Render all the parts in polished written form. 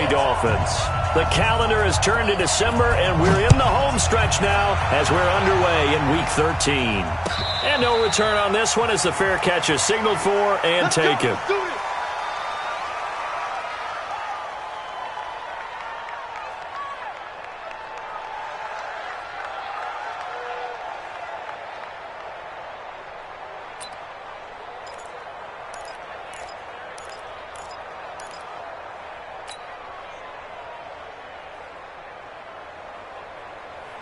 Miami Dolphins. The calendar has turned to December, and we're in the home stretch now as we're underway in Week 13. And no return on this one as the fair catch is signaled for and taken.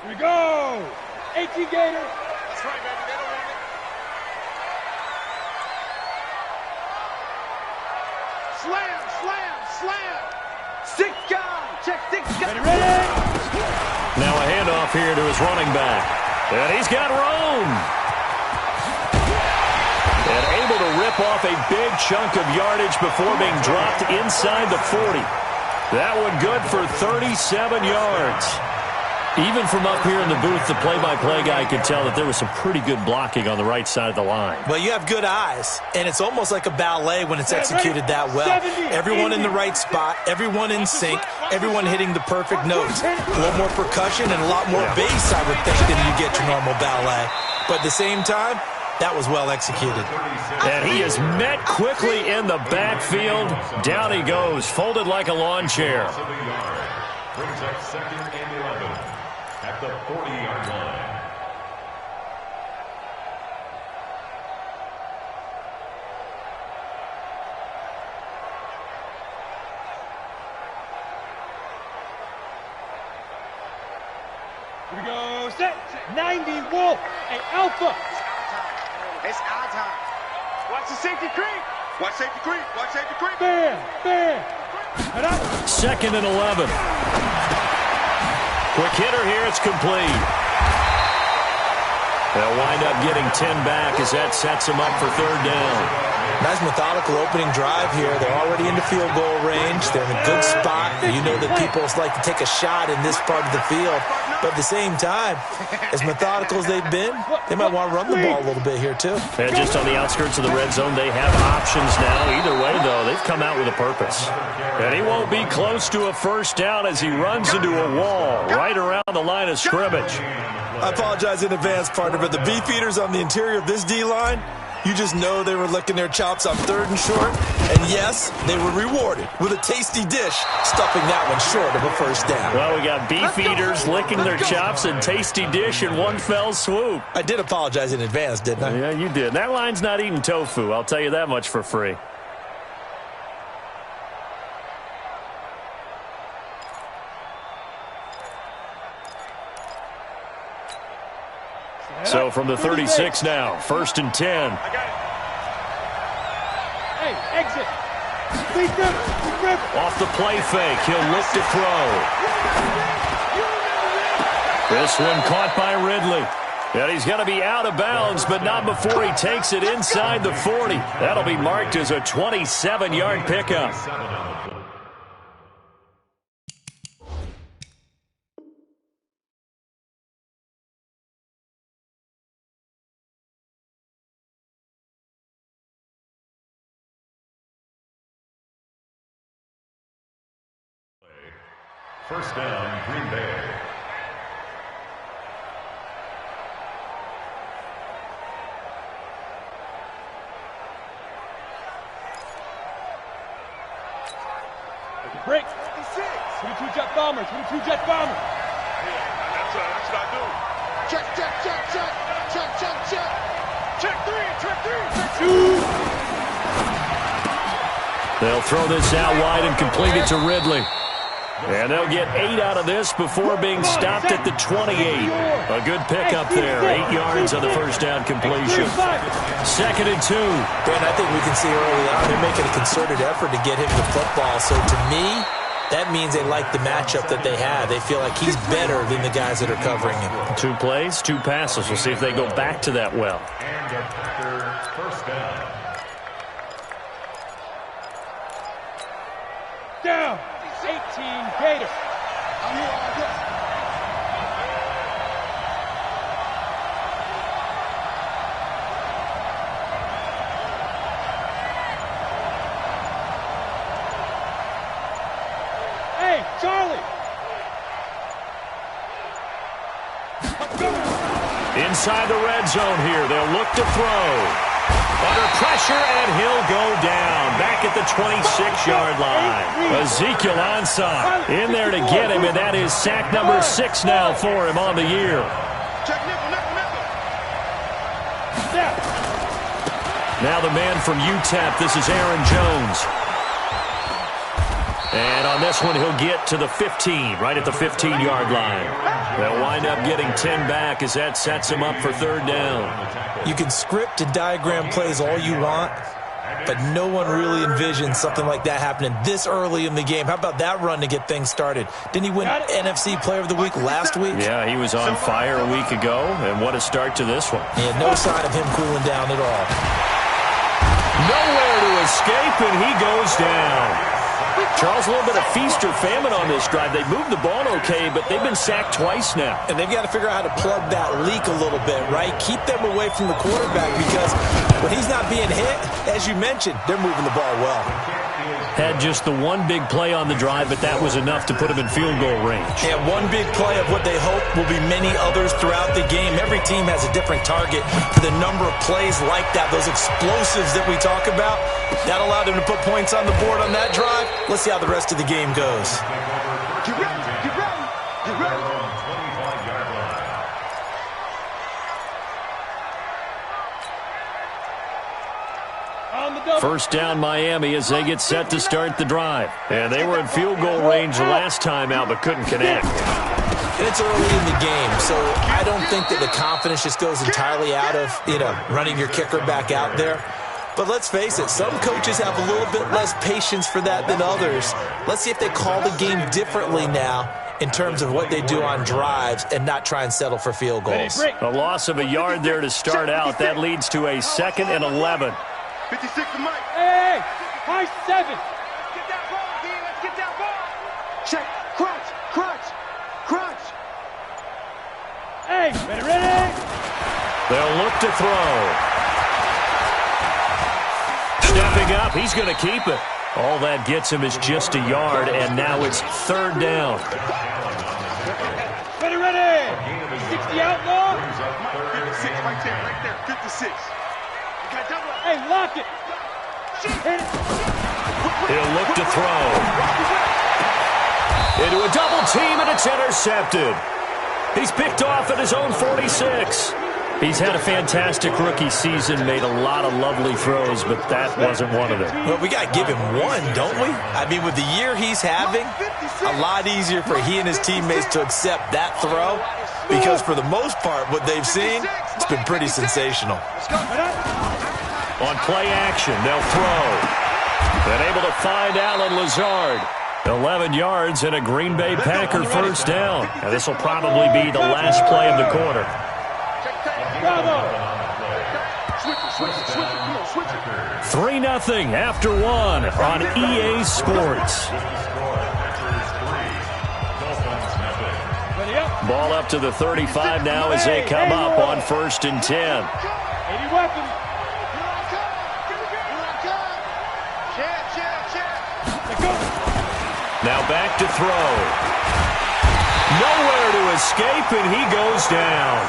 Here we go! 18 Gator! That's right, baby. They don't want it. Slam, slam, slam! Six gun! Check six gun! Ready? Now a handoff here to his running back. And he's got room. And able to rip off a big chunk of yardage before being dropped inside the 40. That one good for 37 yards. Even from up here in the booth, the play-by-play guy could tell that there was some pretty good blocking on the right side of the line. Well, you have good eyes, and it's almost like a ballet when it's executed that well. Everyone in the right spot, everyone in sync, everyone hitting the perfect notes. A little more percussion and a lot more bass, I would think, than you get your normal ballet. But at the same time, that was well executed. And he is met quickly in the backfield. Down he goes, folded like a lawn chair. Brings up 2nd and 11 at the 40-yard line. Here we go, set! 90 Wolf! Hey, Alpha! It's our time. Watch the safety creep. Watch safety creep. Watch safety creep. Bam! Bam! 2nd and 11. Quick hitter here, it's complete. They'll wind up getting 10 back as that sets them up for 3rd down. Nice methodical opening drive here. They're already into field goal range. They're in a good spot. You know that people like to take a shot in this part of the field. But at the same time, as methodical as they've been, they might want to run the ball a little bit here too. And just on the outskirts of the red zone, they have options now. Either way, though, they've come out with a purpose. And he won't be close to a 1st down as he runs into a wall right around the line of scrimmage. I apologize in advance, partner, but the beefeaters on the interior of this D-line, you just know they were licking their chops on 3rd and short. And yes, they were rewarded with a tasty dish, stuffing that one short of a 1st down. Well, we got beefeaters licking their chops and tasty dish in one fell swoop. I did apologize in advance, didn't I? Yeah, you did. That line's not eating tofu. I'll tell you that much for free. So from the 36 now, 1st and 10. Hey, exit! Off the play fake, he'll look to throw. This one caught by Ridley. And he's going to be out of bounds, but not before he takes it inside the 40. That'll be marked as a 27-yard pickup. First down, Green Bay. Break! 22 jet bombers! 22 jet bombers! That's what I do. Check, check, check, check. Check, check, check. Check 3, check 3, check 2. They'll throw this out wide and complete it to Ridley. And they'll get 8 out of this before being stopped at the 28. A good pickup there. 8 yards on the 1st down completion. 2nd and 2. Dan, I think we can see early on they're making a concerted effort to get him the football. So to me, that means they like the matchup that they have. They feel like he's better than the guys that are covering him. 2 plays, 2 passes. We'll see if they go back to that well. And a Packer 1st down. Down! 18 Gator! inside the red zone here. They'll look to throw. Under pressure, and he'll go down. Back at the 26-yard line. Ezekiel Ansah in there to get him, and that is sack number 6 now for him on the year. Now the man from UTEP, this is Aaron Jones. And on this one, he'll get to the 15, right at the 15-yard line. They'll wind up getting 10 back as that sets him up for third down. You can script and diagram plays all you want, but no one really envisions something like that happening this early in the game. How about that run to get things started? Didn't he win NFC Player of the Week last week? Yeah, he was on fire a week ago, and what a start to this one. Yeah, no sign of him cooling down at all. Nowhere to escape, and he goes down. Charles, a little bit of feast or famine on this drive. They moved the ball okay, but they've been sacked twice now. And they've got to figure out how to plug that leak a little bit, right? Keep them away from the quarterback because when he's not being hit, as you mentioned, they're moving the ball well. Had just the one big play on the drive, but that was enough to put him in field goal range. Yeah, one big play of what they hope will be many others throughout the game. Every team has a different target for the number of plays like that, those explosives that we talk about. That allowed them to put points on the board on that drive. Let's see how the rest of the game goes. Get ready, get ready, get ready. First down Miami as they get set to start the drive. And they were in field goal range last time out but couldn't connect. And it's early in the game, so I don't think that the confidence just goes entirely out of, running your kicker back out there. But let's face it, some coaches have a little bit less patience for that than others. Let's see if they call the game differently now in terms of what they do on drives and not try and settle for field goals. A loss of a yard there to start out. That leads to a 2nd and 11. 56 to Mike. Hey, high 7. Get that ball, D. Let's get that ball. Check. Crunch, crunch, crunch. Hey, ready? They'll look to throw. Stepping up, he's going to keep it. All that gets him is just a yard, and now it's third down. Ready. 60 outlaw. 56 right there, 56. Hey, lock it. He'll look to throw. Into a double team, and it's intercepted. He's picked off at his own 46. He's had a fantastic rookie season, made a lot of lovely throws, but that wasn't one of them. Well, we got to give him one, don't we? I mean, with the year he's having, a lot easier for he and his teammates to accept that throw because for the most part, what they've seen, it's been pretty sensational. On play action, they'll throw. Been able to find Alan Lazard. 11 yards and a Green Bay Packer first down. And this will probably be the last play of the quarter. 3-0 after one on EA Sports. Ball up to the 35 now as they come up on 1st and 10. 80 weapons. Now back to throw. Nowhere to escape, and he goes down.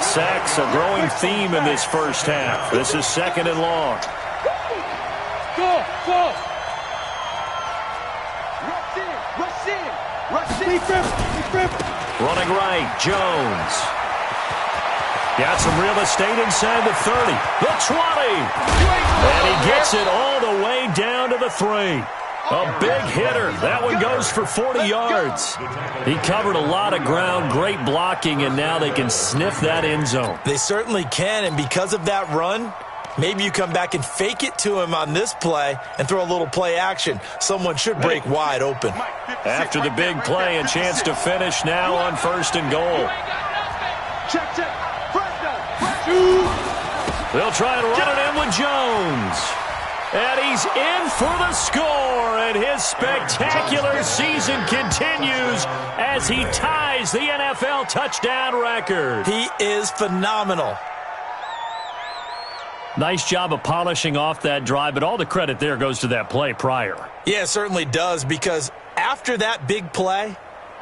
Sacks a growing theme in this first half. This is 2nd and long. Go. Rush in. Running right, Jones. Got some real estate inside the 30. The 20. And he gets it all the way down to the 3. A big hitter. That one goes for 40 yards. He covered a lot of ground, great blocking, and now they can sniff that end zone. They certainly can, and because of that run, maybe you come back and fake it to him on this play and throw a little play action. Someone should break wide open. After the big play, a chance to finish now on 1st and goal. Check. They'll try and run it in with Jones. And he's in for the score, and his spectacular season continues as he ties the NFL touchdown record. He is phenomenal. Nice job of polishing off that drive, but all the credit there goes to that play prior. Yeah, it certainly does, because after that big play,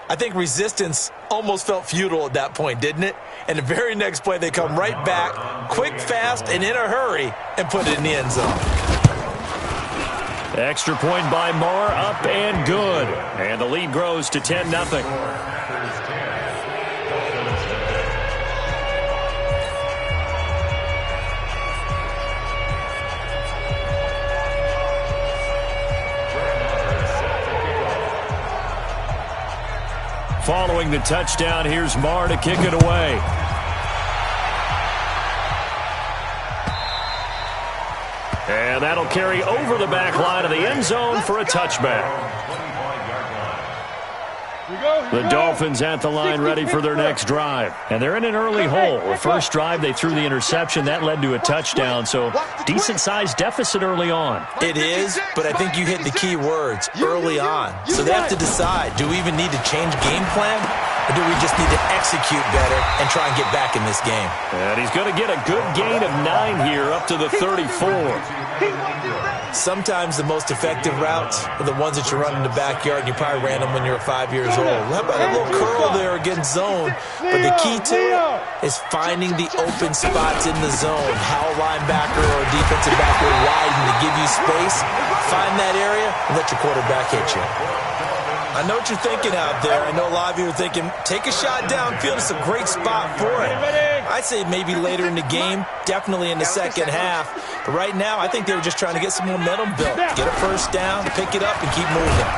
I think resistance almost felt futile at that point, didn't it? And the very next play, they come right back, quick, fast, and in a hurry, and put it in the end zone. Extra point by Moore, up and good. And the lead grows to 10-0. Following the touchdown, here's Marr to kick it away. And that'll carry over the back line of the end zone for a touchback. The Dolphins at the line ready for their next drive. And they're in an early hole. The first drive, they threw the interception. That led to a touchdown, so decent-sized deficit early on. It is, but I think you hit the key words, early on. So they have to decide, do we even need to change game plan? Or do we just need to execute better and try and get back in this game? And he's going to get a good gain of 9 here up to the 34. Sometimes the most effective routes are the ones that you run in the backyard, and you probably ran them when you were 5 years old. How about a little curl there against zone? But the key to it is finding the open spots in the zone. How a linebacker or a defensive back will widen to give you space. Find that area and let your quarterback hit you. I know what you're thinking out there. I know a lot of you are thinking, take a shot downfield. It's a great spot for it. I'd say maybe later in the game, definitely in the second half. But right now, I think they were just trying to get some momentum built. Get a first down, pick it up, and keep moving.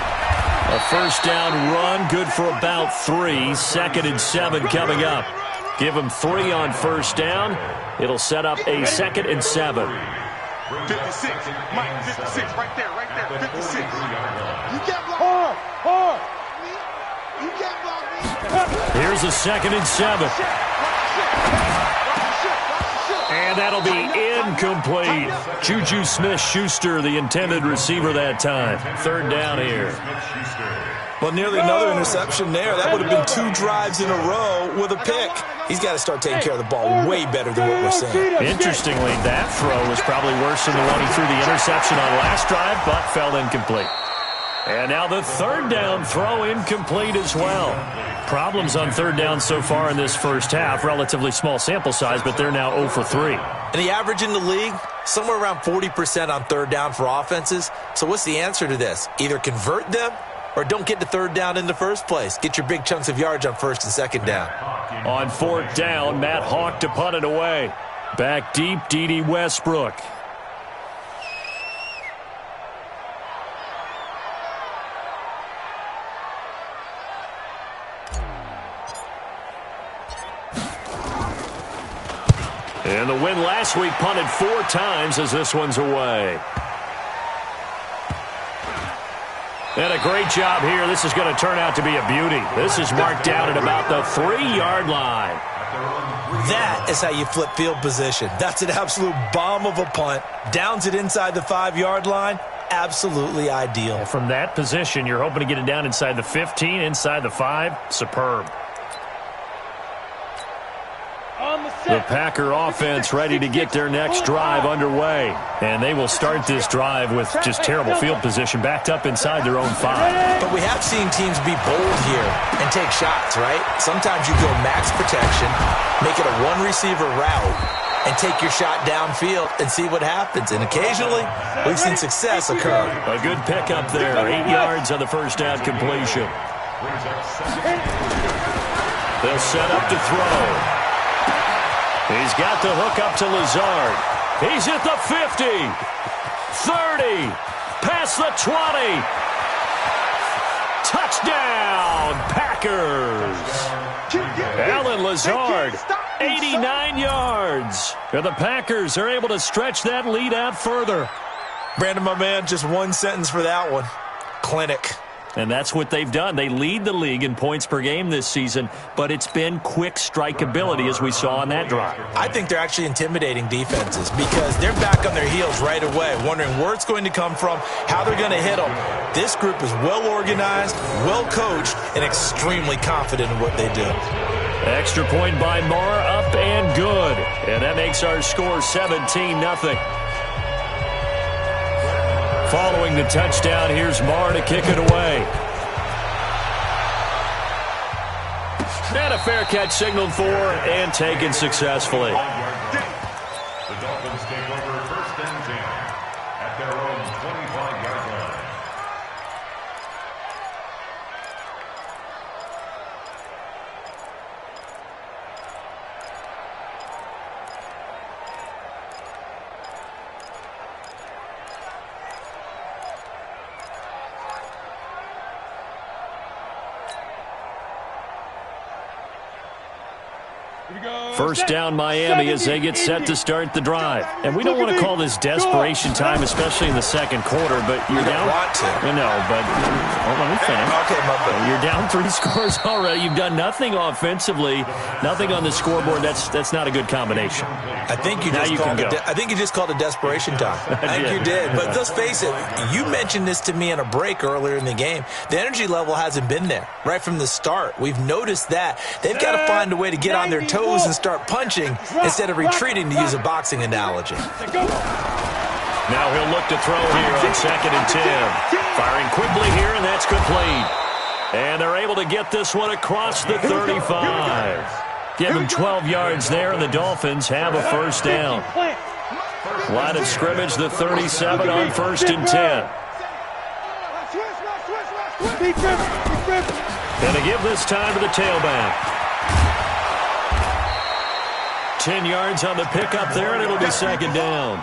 A first down run, good for about 3. 2nd and 7 coming up. Give them 3 on first down. It'll set up a 2nd and 7. 56, Mike, 56, right there, 56. You get Hard. You get blocked. Here's a 2nd and 7. And that'll be incomplete. Juju Smith-Schuster, the intended receiver that time. 3rd down here. Well, nearly another interception there. That would have been 2 drives in a row with a pick. He's got to start taking care of the ball way better than what we're seeing. Interestingly, that throw was probably worse than the one he threw the interception on last drive, but fell incomplete. And now the 3rd down throw incomplete as well. Problems on 3rd down so far in this first half. Relatively small sample size, but they're now 0 for 3. And the average in the league, somewhere around 40% on 3rd down for offenses. So what's the answer to this? Either convert them or don't get to 3rd down in the first place. Get your big chunks of yards on 1st and 2nd down. On 4th down, Matt Hawk to punt it away. Back deep, D.D. Westbrook. And the win last week punted 4 times as this one's away. And a great job here. This is going to turn out to be a beauty. This is marked down at about the 3-yard line. That is how you flip field position. That's an absolute bomb of a punt. Downs it inside the 5-yard line. Absolutely ideal. And from that position, you're hoping to get it down inside the 15, inside the 5. Superb. The Packer offense ready to get their next drive underway. And they will start this drive with just terrible field position, backed up inside their own 5. But we have seen teams be bold here and take shots, right? Sometimes you go max protection, make it a 1-receiver route, and take your shot downfield and see what happens. And occasionally, we've seen success occur. A good pickup there. 8 yards on the first down completion. They'll set up to throw. He's got the hook up to Lazard. He's at the 50, 30, past the 20. Touchdown, Packers. Alan Lazard, 89 yards. And the Packers are able to stretch that lead out further. Brandon, my man, just one sentence for that one. Clinic. And that's what they've done. They lead the league in points per game this season, but it's been quick strikeability as we saw on that drive. I think they're actually intimidating defenses because they're back on their heels right away, wondering where it's going to come from, how they're going to hit them. This group is well organized, well coached, and extremely confident in what they do. Extra point by Marr, up and good. And that makes our score 17-0. Following the touchdown, here's Marr to kick it away. And a fair catch signaled for and taken successfully. The Dolphins take over first and 10 at their own 25-yard line. First down Miami as they get set to start the drive. And we don't want to call this desperation time, especially in the second quarter, but you're down. Want to. I know, but let me finish. Okay, my bad. You're down 3 scores already. You've done nothing offensively, nothing on the scoreboard. That's not a good combination. I think you just called it desperation time. I think you did. But let's face it, you mentioned this to me in a break earlier in the game. The energy level hasn't been there right from the start. We've noticed that. They've got to find a way to get on their toes and start punching instead of retreating, to use a boxing analogy. Now he'll look to throw here on 2nd and 10. Firing quickly here, and that's complete. And they're able to get this one across the 35. Give him 12 yards there, and the Dolphins have a first down. Line of scrimmage, the 37 on 1st and 10. And to give this time to the tailback. 10 yards on the pickup there, and it'll be 2nd down.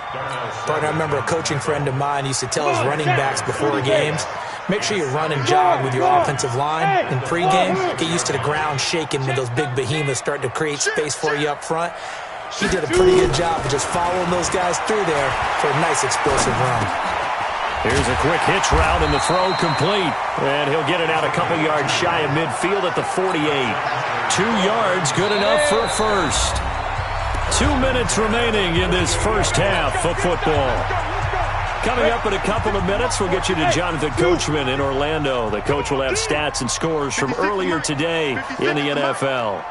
Partner, I remember a coaching friend of mine used to tell his running backs before games, make sure you run and jog with your offensive line in pregame. Get used to the ground shaking when those big behemoths start to create space for you up front. He did a pretty good job of just following those guys through there for a nice explosive run. Here's a quick hitch route, and the throw complete. And he'll get it out a couple yards shy of midfield at the 48. 2 yards, good enough for a first. 2 minutes remaining in this first half of football. Coming up in a couple of minutes, we'll get you to Jonathan Coachman in Orlando. The coach will have stats and scores from earlier today in the NFL.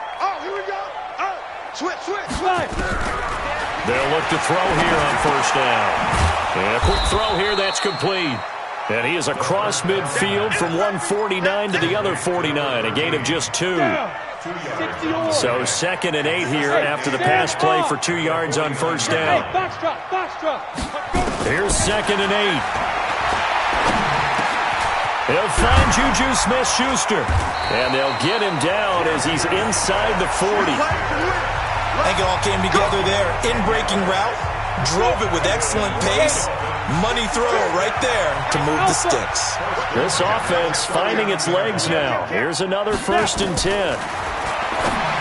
They'll look to throw here on first down. And a quick throw here, that's complete. And he is across midfield from 149 to the other 49, a gain of just 2. So 2nd and 8 here after the pass play for 2 yards on first down. Here's 2nd and 8. He'll find Juju Smith-Schuster. And they'll get him down as he's inside the 40. I think it all came together there. In-breaking route, drove it with excellent pace. Money throw right there to move the sticks. This offense finding its legs now. Here's another 1st and 10.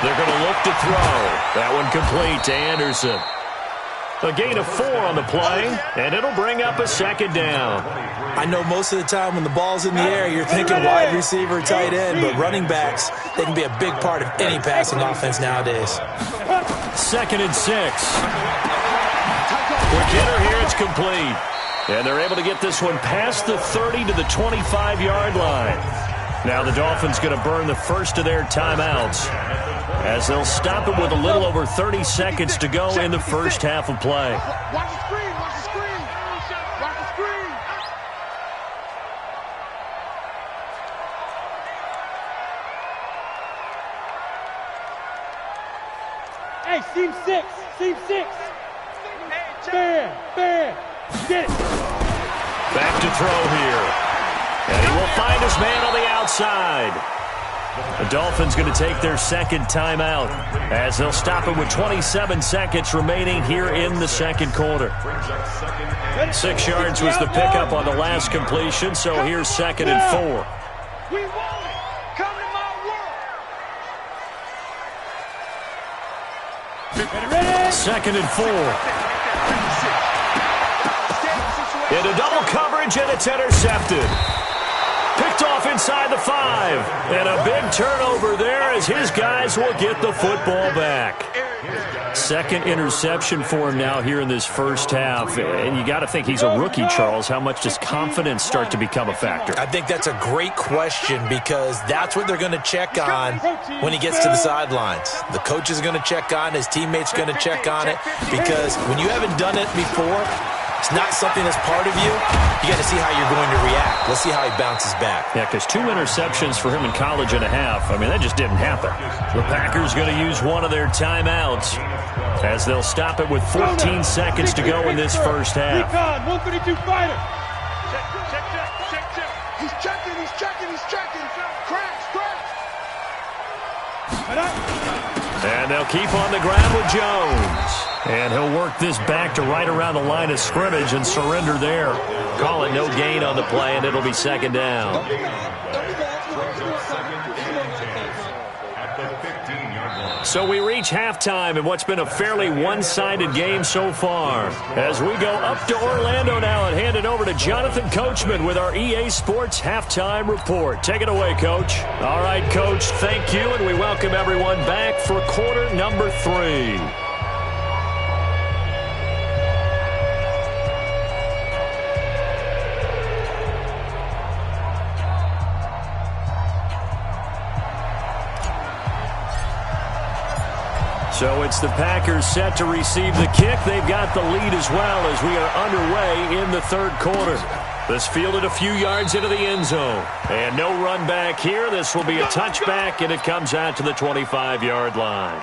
They're going to look to throw. That one complete to Anderson. A gain of 4 on the play, and it'll bring up a 2nd down. I know most of the time when the ball's in the air, you're thinking wide receiver, tight end, but running backs, they can be a big part of any passing offense nowadays. 2nd and 6. Quick hitter here, it's complete. And they're able to get this one past the 30 to the 25-yard line. Now the Dolphins going to burn the first of their timeouts as they'll stop it with a little over 30 seconds to go in the first half of play. Watch the screen, watch the screen. Watch the screen. Hey, seam 6, seam 6. Bam, get it. Back to throw here. And he will find his man on the outside. The Dolphins going to take their 2nd timeout as they'll stop it with 27 seconds remaining here in the 2nd quarter. 6 yards was the pickup on the last completion, so here's 2nd and 4. We want it. Come to my world. 2nd and 4. Into double coverage, and it's intercepted. Picked off inside the 5. And a big turnover there as his guys will get the football back. 2nd interception for him now here in this first half. And you got to think he's a rookie, Charles. How much does confidence start to become a factor? I think that's a great question because that's what they're going to check on when he gets to the sidelines. The coach is going to check on, his teammates going to check on it because when you haven't done it before, it's not something that's part of you, you got to see how you're going to react. Let's see how he bounces back. Yeah, because 2 interceptions for him in college and a half. I mean, that just didn't happen. The Packers going to use one of their timeouts as they'll stop it with 14 seconds to go in this first half. Recon, 132 fighter. Check. He's checking. Crash. And they'll keep on the ground with Jones. And he'll work this back to right around the line of scrimmage and surrender there. Call it no gain on the play, and it'll be second down. So we reach halftime in what's been a fairly one-sided game so far. As we go up to Orlando now and hand it over to Jonathan Coachman with our EA Sports Halftime Report. Take it away, Coach. All right, Coach, thank you, and we welcome everyone back for quarter number 3. So it's the Packers set to receive the kick. They've got the lead as well as we are underway in the third quarter. This fielded a few yards into the end zone. And no run back here. This will be a touchback, and it comes out to the 25-yard line.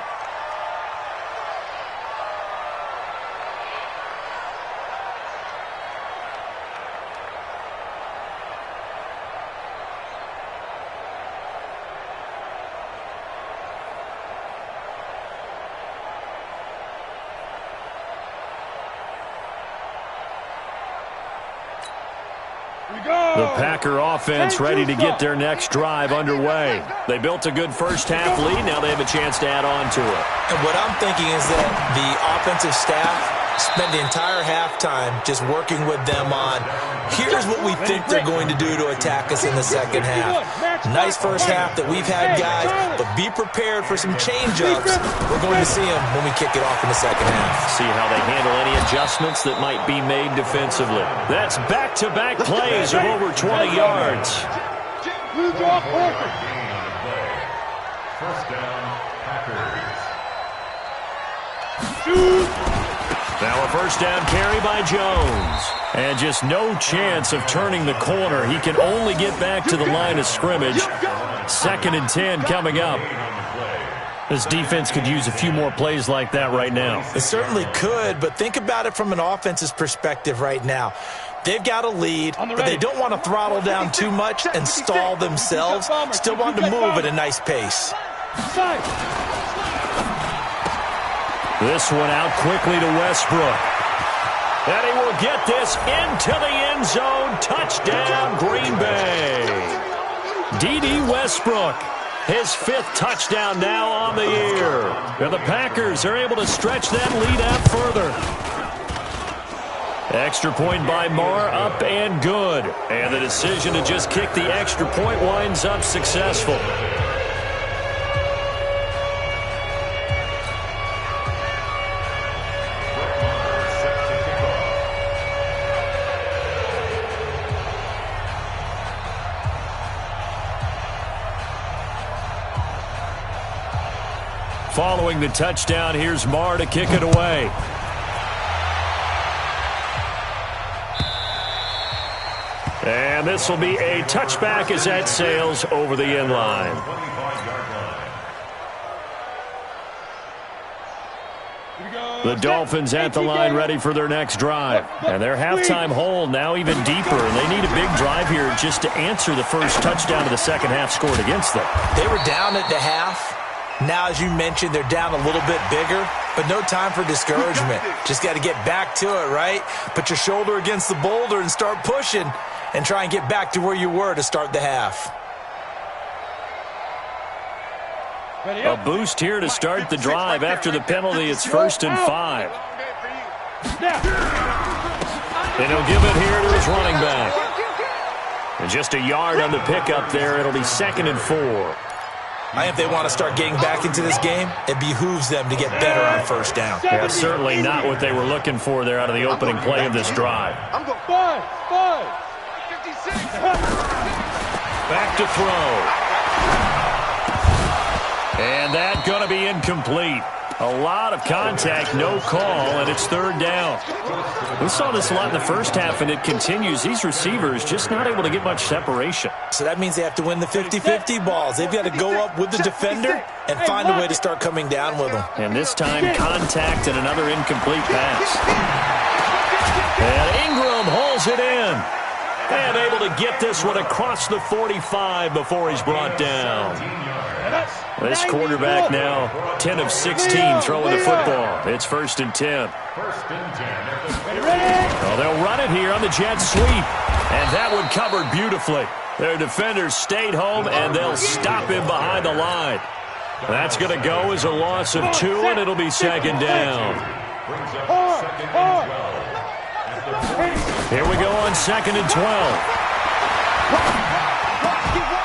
The Packer offense ready to get their next drive underway. They built a good first-half lead. Now they have a chance to add on to it. And what I'm thinking is that the offensive staff spent the entire halftime just working with them on, here's what we think they're going to do to attack us in the second half. Nice first half that we've had, guys, but be prepared for some change-ups. We're going to see them when we kick it off in the second half. See how they handle any adjustments that might be made defensively. That's back-to-back plays of over 20 yards. First down, Packers. Now a first down carry by Jones. And just no chance of turning the corner. He can only get back to the line of scrimmage. 2nd and 10 coming up. This defense could use a few more plays like that right now. It certainly could, but think about it from an offense's perspective right now. They've got a lead, but they don't want to throttle down too much and stall themselves. Still want to move at a nice pace. This one out quickly to Westbrook. And he will get this into the end zone. Touchdown, Green Bay. D.D. Westbrook, his 5th touchdown now on the year. And the Packers are able to stretch that lead out further. Extra point by Marr, up and good. And the decision to just kick the extra point winds up successful. Following the touchdown, here's Marr to kick it away. And this will be a touchback as that sails over the end line. The Dolphins at the line ready for their next drive. And their halftime hole now even deeper. And they need a big drive here just to answer the first touchdown of the second half scored against them. They were down at the half. Now, as you mentioned, they're down a little bit bigger, but no time for discouragement. Just got to get back to it, right? Put your shoulder against the boulder and start pushing and try and get back to where you were to start the half. A boost here to start the drive. After the penalty, it's 1st and 5. And he'll give it here to his running back. And just a yard on the pickup there. It'll be 2nd and 4. If they want to start getting back into this game, it behooves them to get better on first down. Yeah, certainly not what they were looking for there out of the opening play of this drive. I'm going 5. 56. Back to throw. And that's going to be incomplete. A lot of contact, no call, and it's third down. We saw this a lot in the first half, and it continues. These receivers just not able to get much separation. So that means they have to win the 50-50 balls. They've got to go up with the defender and find a way to start coming down with them. And this time, contact and another incomplete pass. And Ingram hauls it in. And able to get this one across the 45 before he's brought down. This quarterback now 10 of 16 throwing the football. It's 1st and 10. Well, they'll run it here on the jet sweep. And that one covered beautifully. Their defenders stayed home, and they'll stop him behind the line. That's going to go as a loss of 2, and it'll be 2nd down. Here we go on 2nd and 12.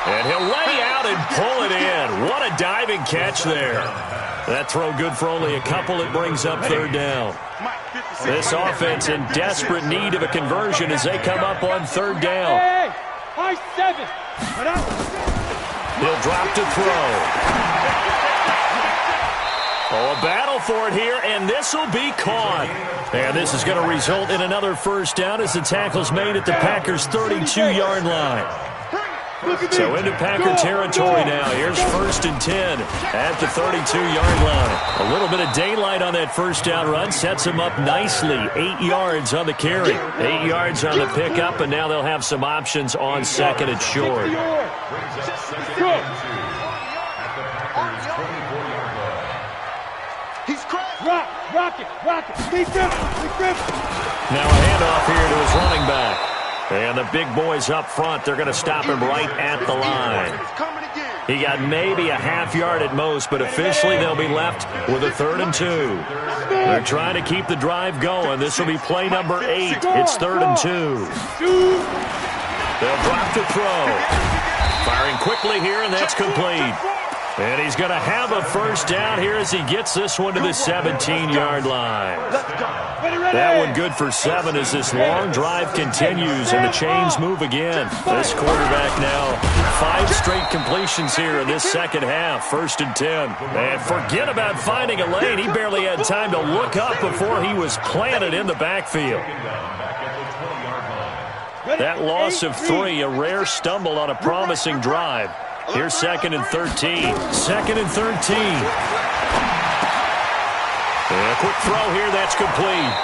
And he'll lay out and pull it in. What a diving catch there. That throw good for only a couple. It brings up 3rd down. This offense in desperate need of a conversion as they come up on 3rd down. He'll drop to throw. Oh, a battle for it here, and this will be caught. And this is going to result in another 1st down as the tackle's made at the Packers' 32-yard line. So into Packer territory now. Here's 1st and 10 at the 32-yard line. A little bit of daylight on that 1st down run sets him up nicely. 8 yards on the carry, 8 yards on the pickup, and now they'll have some options on 2nd and short. Rock it. Now a handoff here to his running back. And the big boys up front, they're going to stop him right at the line. He got maybe a half yard at most, but officially they'll be left with a 3rd and 2. They're trying to keep the drive going. This will be play number 8. It's 3rd and 2. They'll drop to throw. Firing quickly here, and that's complete. And he's going to have a 1st down here as he gets this one to the 17-yard line. That one good for 7 as this long drive continues and the chains move again. This quarterback now 5 straight completions here in this second half. 1st and 10. And forget about finding a lane. He barely had time to look up before he was planted in the backfield. That loss of 3, a rare stumble on a promising drive. Here's 2nd and 13. 2nd and 13. And a quick throw here. That's complete.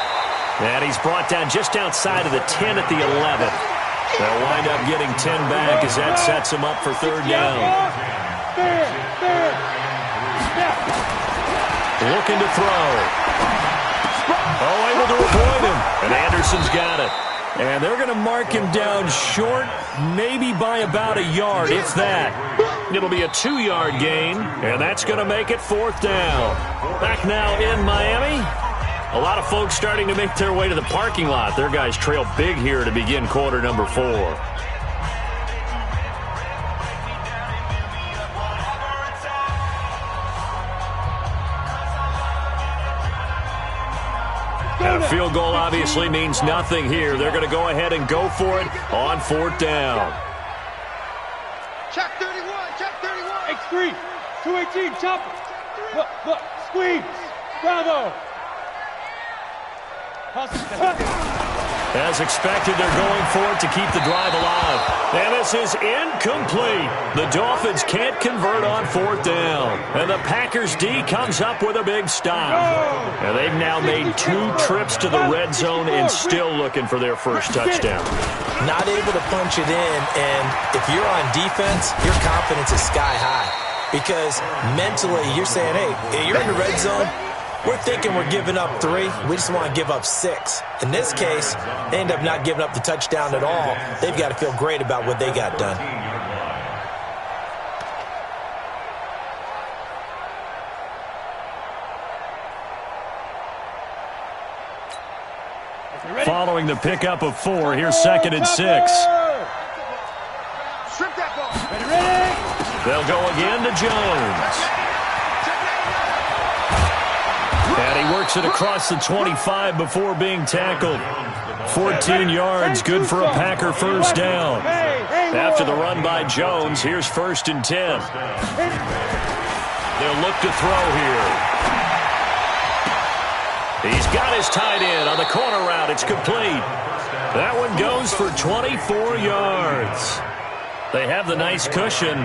And he's brought down just outside of the 10 at the 11. They'll wind up getting 10 back as that sets him up for 3rd down. Looking to throw. Oh, able to avoid him. And Anderson's got it. And they're going to mark him down short, maybe by about a yard, if that. It'll be a 2-yard gain, and that's going to make it 4th down. Back now in Miami. A lot of folks starting to make their way to the parking lot. Their guys trail big here to begin quarter number 4. And a field goal obviously means nothing here. They're going to go ahead and go for it on 4th down. Check 31, check 31. X3, 218, chop it. Look, squeeze. Bravo. As expected, they're going for it to keep the drive alive. And this is incomplete. The Dolphins can't convert on 4th down. And the Packers D comes up with a big stop. And they've now made 2 trips to the red zone and still looking for their first touchdown. Not able to punch it in, and if you're on defense, your confidence is sky high. Because mentally, you're saying, hey, you're in the red zone. We're thinking we're giving up 3. We just want to give up 6. In this case, they end up not giving up the touchdown at all. They've got to feel great about what they got done. Following the pickup of 4, here's 2nd and 6. Strip that ball. They'll go again to Jones. And he works it across the 25 before being tackled. 14 yards, good for a Packer 1st down. After the run by Jones, here's 1st and 10. They'll look to throw here. He's got his tight end on the corner route. It's complete. That one goes for 24 yards. They have the nice cushion.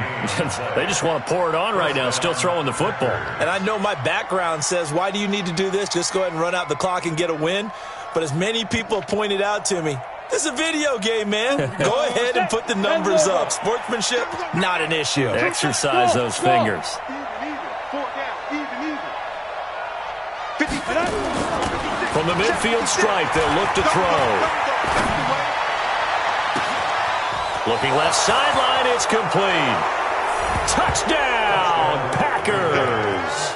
They just want to pour it on right now, still throwing the football. And I know my background says, why do you need to do this? Just go ahead and run out the clock and get a win. But as many people pointed out to me, this is a video game, man. Go ahead and put the numbers up. Sportsmanship, not an issue. Exercise those fingers. From the midfield stripe, they'll look to throw. Looking left sideline, it's complete. Touchdown, Packers.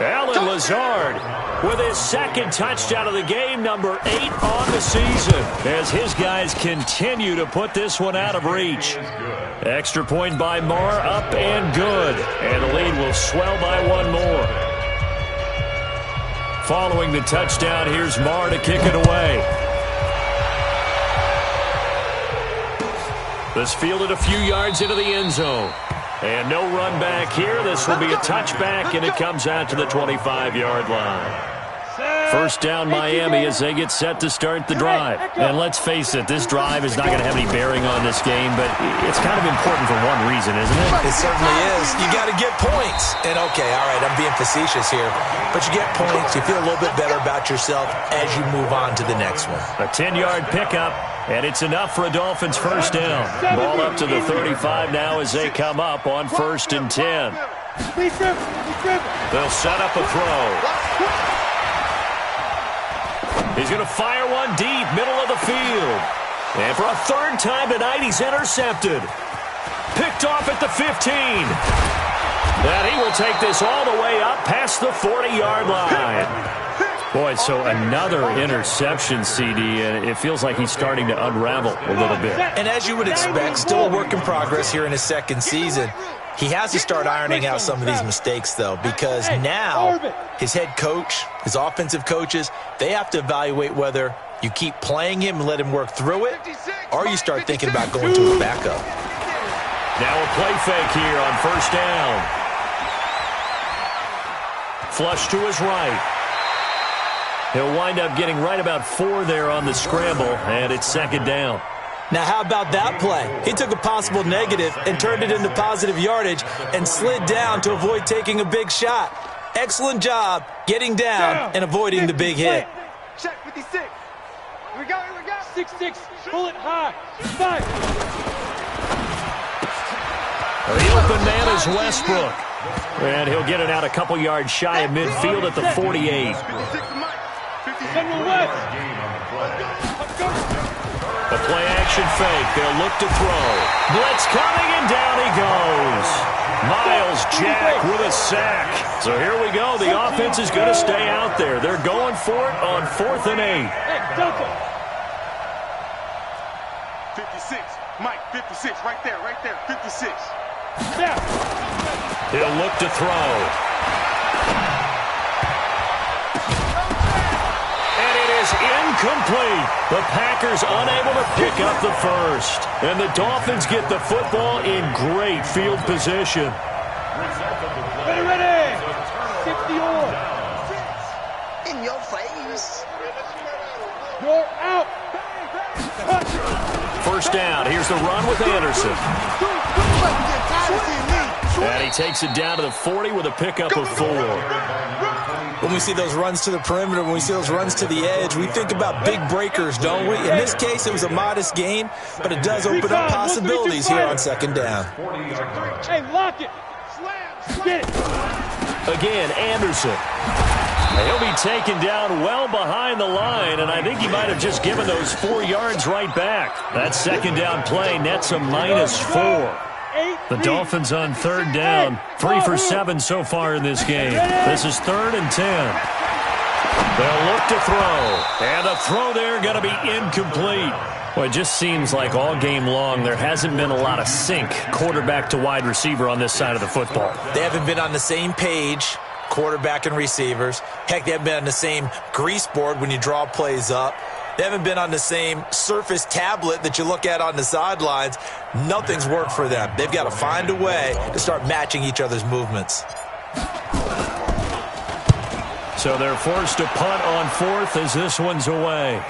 Alan Lazard with his second touchdown of the game, number 8 on the season, as his guys continue to put this one out of reach. Extra point by Marr, up and good. And the lead will swell by one more. Following the touchdown, here's Marr to kick it away. This fielded a few yards into the end zone. And no run back here. This will be a touchback, and it comes out to the 25-yard line. First down, Miami, as they get set to start the drive. And let's face it, this drive is not going to have any bearing on this game, but it's kind of important for one reason, isn't it? It certainly is. You got to get points. And, okay, all right, I'm being facetious here. But you get points, you feel a little bit better about yourself as you move on to the next one. A 10-yard pickup, and it's enough for a Dolphins first down. Ball up to the 35 now as they come up on 1st and 10. They'll set up a throw. He's going to fire one deep, middle of the field. And for a third time tonight, he's intercepted. Picked off at the 15. And he will take this all the way up past the 40-yard line. Boy, so another interception, CD, and it feels like he's starting to unravel a little bit. And as you would expect, still a work in progress here in his second season. He has to start ironing out some of these mistakes, though, because now his head coach, his offensive coaches, they have to evaluate whether you keep playing him and let him work through it, or you start thinking about going to a backup. Now a play fake here on first down. Flush to his right. He'll wind up getting right about 4 there on the scramble, and it's second down. Now, how about that play? He took a possible negative and turned it into positive yardage and slid down to avoid taking a big shot. Excellent job getting down and avoiding the big hit. Check 56. Here we go, here we go. 6-6, pull it high. 5. The open man is Westbrook. And he'll get it out a couple yards shy of midfield at the 48. The play-action fake. They'll look to throw. Blitz coming, and down he goes. Miles Jack with a sack. So here we go. The offense is going to stay out there. They're going for it on 4th and 8. 56. Mike, 56. Right there, 56. He'll look to throw. Incomplete. The Packers unable to pick up the first. And the Dolphins get the football in great field position. Ready. 50 on. In your face. You're out. First down. Here's the run with Anderson. And he takes it down to the 40 with a pickup of 4. When we see those runs to the perimeter, when we see those runs to the edge, we think about big breakers, don't we? In this case, it was a modest gain, but it does open up possibilities here on second down. Hey, lock it. Get it. Again, Anderson. He'll be taken down well behind the line, and I think he might have just given those 4 yards right back. That second down play nets a -4. The Dolphins on third down, 3 for 7 so far in this game. This is 3rd and 10. They'll look to throw, and a throw there going to be incomplete. Well, it just seems like all game long there hasn't been a lot of sync quarterback to wide receiver on this side of the football. They haven't been on the same page, quarterback and receivers. Heck, they haven't been on the same grease board when you draw plays up. They haven't been on the same Surface tablet that you look at on the sidelines. Nothing's worked for them. They've got to find a way to start matching each other's movements. So they're forced to punt on fourth as this one's away.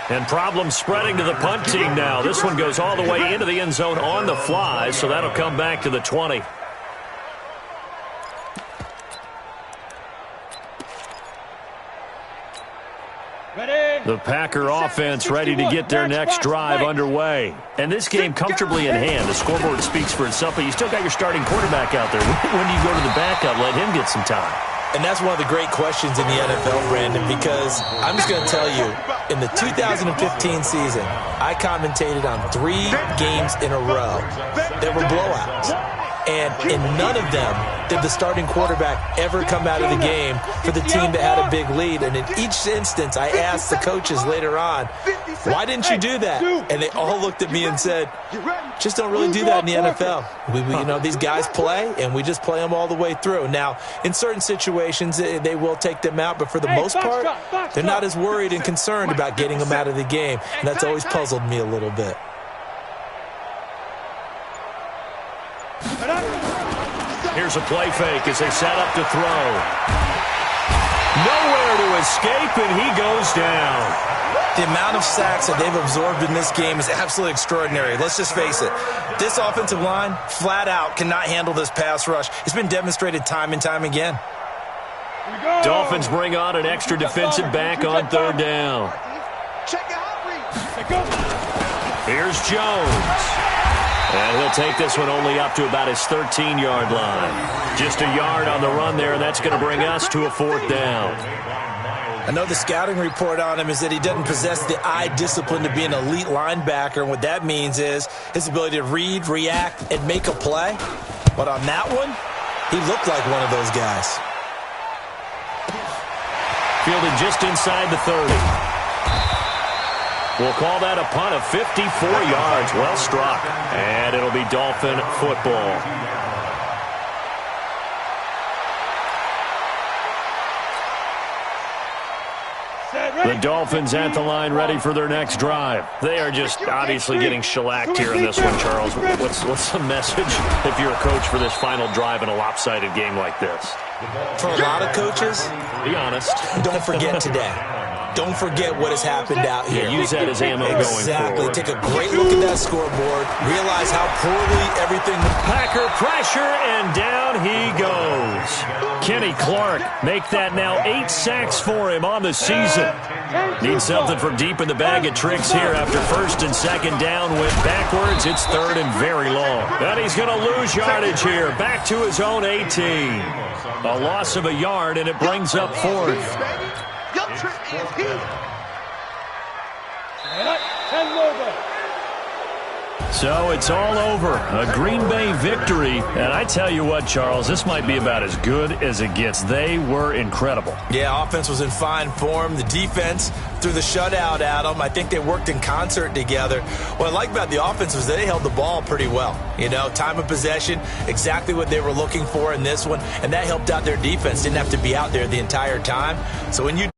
And problems spreading to the punt team now. This one goes all the way into the end zone on the fly, so that'll come back to the 20. The Packer offense ready to get their next drive underway. And this game comfortably in hand. The scoreboard speaks for itself, but you still got your starting quarterback out there. When do you go to the backup, let him get some time? And that's one of the great questions in the NFL, Brandon, because I'm just going to tell you, in the 2015 season, I commentated on 3 games in a row that were blowouts. And in none of them did the starting quarterback ever come out of the game for the team that had a big lead. And in each instance, I asked the coaches later on, why didn't you do that? And they all looked at me and said, just don't really do that in the NFL. You know, these guys play, and we just play them all the way through. Now, in certain situations, they will take them out, but for the most part, they're not as worried and concerned about getting them out of the game. And that's always puzzled me a little bit. Here's a play fake as they set up to throw. Nowhere to escape, and he goes down. The amount of sacks that they've absorbed in this game is absolutely extraordinary. Let's just face it. This offensive line, flat out, cannot handle this pass rush. It's been demonstrated time and time again. Dolphins bring on an extra defensive back on third down. Here's Jones. And he'll take this one only up to about his 13-yard line. Just a yard on the run there, and that's going to bring us to a fourth down. I know the scouting report on him is that he doesn't possess the eye discipline to be an elite linebacker, and what that means is his ability to read, react, and make a play. But on that one, he looked like one of those guys. Fielded just inside the 30. We'll call that a punt of 54 yards. Well struck. And it'll be Dolphin football. The Dolphins at the line ready for their next drive. They are just obviously getting shellacked here in this one, Charles. What's the message if you're a coach for this final drive in a lopsided game like this? For a lot of coaches, be honest. Don't forget today. Don't forget what has happened out here. Yeah, use that as ammo going forward. Exactly. Take a great look at that scoreboard. Realize how poorly everything... Packer pressure, and down he goes. Kenny Clark, make that now 8 sacks for him on the season. Needs something from deep in the bag of tricks here after first and second down went backwards. It's third and very long. And he's going to lose yardage here. Back to his own 18. A loss of a yard, and it brings up fourth. So it's all over. A Green Bay victory. And I tell you what, Charles, this might be about as good as it gets. They were incredible. Yeah, offense was in fine form. The defense threw the shutout at them. I think they worked in concert together. What I like about the offense was they held the ball pretty well. You know, time of possession, exactly what they were looking for in this one. And that helped out their defense. Didn't have to be out there the entire time. So when you